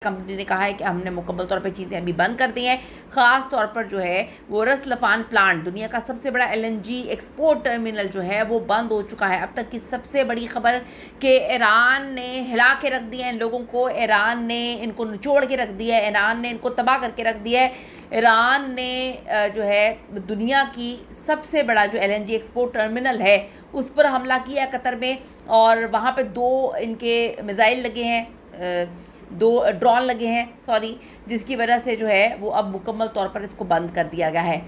Company ने कहा है कि हमने मुकम्मल तौर पर चीज़ें अभी बंद कर दी हैं। ख़ास तौर पर जो है वो रस लफ़ान प्लांट, दुनिया का सबसे बड़ा LNG एक्सपोर्ट टर्मिनल जो है वो बंद हो चुका है। अब तक की सबसे बड़ी खबर कि ईरान ने हिला के रख दिया इन लोगों को, ईरान ने इनको निचोड़ के रख दिया है, ईरान ने इनको तबाह करके रख दिया है। ईरान ने जो है दुनिया की सबसे बड़ा जो LNG एक्सपोर्ट टर्मिनल है उस पर हमला किया कतर में, और वहाँ पे 2 इनके मिसाइल लगे हैं, 2 ड्रोन लगे हैं सॉरी, जिसकी वजह से जो है वो अब मुकम्मल तौर पर इसको बंद कर दिया गया है।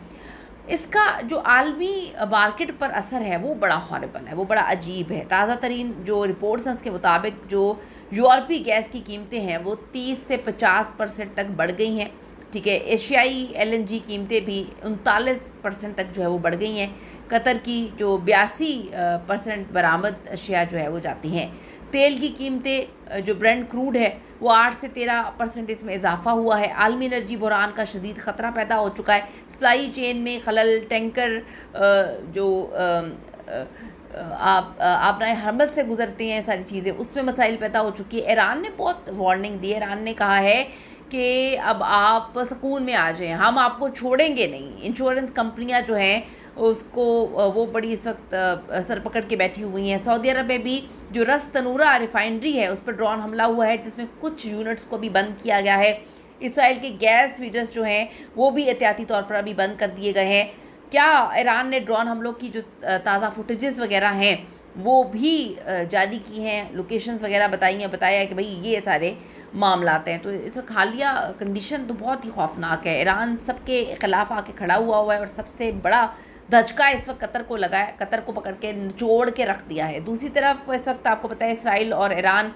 इसका जो आलमी मार्केट पर असर है वो बड़ा हॉरिबल है, वो बड़ा अजीब है। ताज़ा तरीन जो रिपोर्ट्स हैं उसके मुताबिक जो यूरोपीय गैस की कीमतें हैं वो 30 से 50% तक बढ़ गई हैं। ठीक है, एशियाई LNG कीमतें भी 39% तक जो है वो बढ़ गई हैं। कतर की जो 82% बरामद अशिया जो है वो जाती हैं। तेल की कीमतें जो ब्रेंट क्रूड है वो 8 से 13% इसमें इजाफा हुआ है। आलमी एनर्जी बहरान का शदीद ख़तरा पैदा हो चुका है। सप्लाई चेन में खलल, टैंकर जो आप आपने हरमत से गुजरते हैं, सारी चीज़ें उसमें मसाइल पैदा हो चुकी है। ईरान ने बहुत वार्निंग दी है। ईरान ने कहा है कि अब आप सुकून में आ जाएं, हम आपको छोड़ेंगे नहीं। इंश्योरेंस कंपनियां जो हैं उसको वो बड़ी इस वक्त सर पकड़ के बैठी हुई हैं। सऊदी अरब में भी जो रस तनूरा रिफाइनरी है उस पर ड्रोन हमला हुआ है, जिसमें कुछ यूनिट्स को भी बंद किया गया है। इसराइल के गैस फीडर्स जो हैं वो भी एहतियाती तौर पर अभी बंद कर दिए गए हैं। क्या ईरान ने ड्रोन हमलों की जो ताज़ा फुटेजेस वगैरह हैं वो भी जारी की हैं, लोकेशंस वगैरह बताई हैं, बताया है कि भाई ये सारे मामलात हैं। तो इस वक्त हालिया कंडीशन तो बहुत ही खौफनाक है। ईरान सबके ख़िलाफ़ आके खड़ा हुआ है और सबसे बड़ा धचका इस वक्त कतर को लगा है, कतर को पकड़ के निचोड़ के रख दिया है। दूसरी तरफ इस वक्त आपको पता है इसराइल और ईरान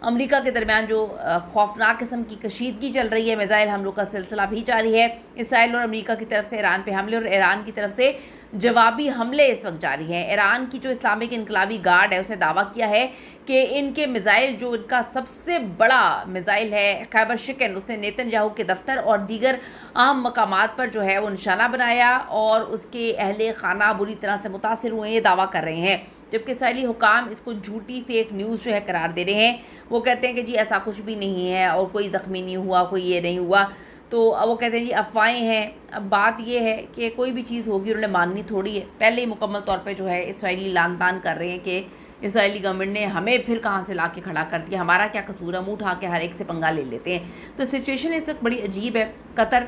अमेरिका के दरमियान जो खौफनाक किस्म की कशीदगी चल रही है, मिसाइल हमलों का सिलसिला भी जारी है। इसराइल और अमेरिका की तरफ से ईरान पे हमले और ईरान की तरफ से जवाबी हमले इस वक्त जारी हैं। ईरान की जो इस्लामिक इनकलाबी गार्ड है उसने दावा किया है कि इनके मिसाइल, जो इनका सबसे बड़ा मिसाइल है खैबर शिकन, उसने नेतन्याहू के दफ्तर और दीगर अहम मकामात पर जो है वो निशाना बनाया और उसके अहले खाना बुरी तरह से मुतासिर हुए, ये दावा कर रहे हैं। जबकि इसराइली हुकाम इसको झूठी फेक न्यूज़ जो है करार दे रहे हैं। वो कहते हैं कि जी ऐसा कुछ भी नहीं है और कोई ज़ख्मी नहीं हुआ, कोई ये नहीं हुआ। तो अब वो कहते हैं जी अफवाहें हैं। अब बात ये है कि कोई भी चीज़ होगी उन्होंने माननी थोड़ी है। पहले ही मुकम्मल तौर पे जो है इसराइली लान तान कर रहे हैं कि इसराइली गवर्नमेंट ने हमें फिर कहाँ से ला के खड़ा कर दिया, हमारा क्या कसूर है, मुँह उठा के हर एक से पंगा ले लेते हैं। तो सिचुएशन इस वक्त बड़ी अजीब है। कतर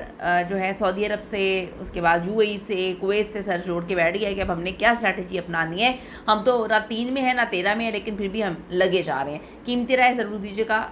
जो है सऊदी अरब से, उसके बाद UAE से, कुवैत से सर जोड़ के बैठ गया है कि अब हमने क्या स्ट्रैटेजी अपनानी है। हम तो ना 3 में है ना 13 में है, लेकिन फिर भी हम लगे जा रहे हैं। कीमती राय ज़रूर दीजिएगा।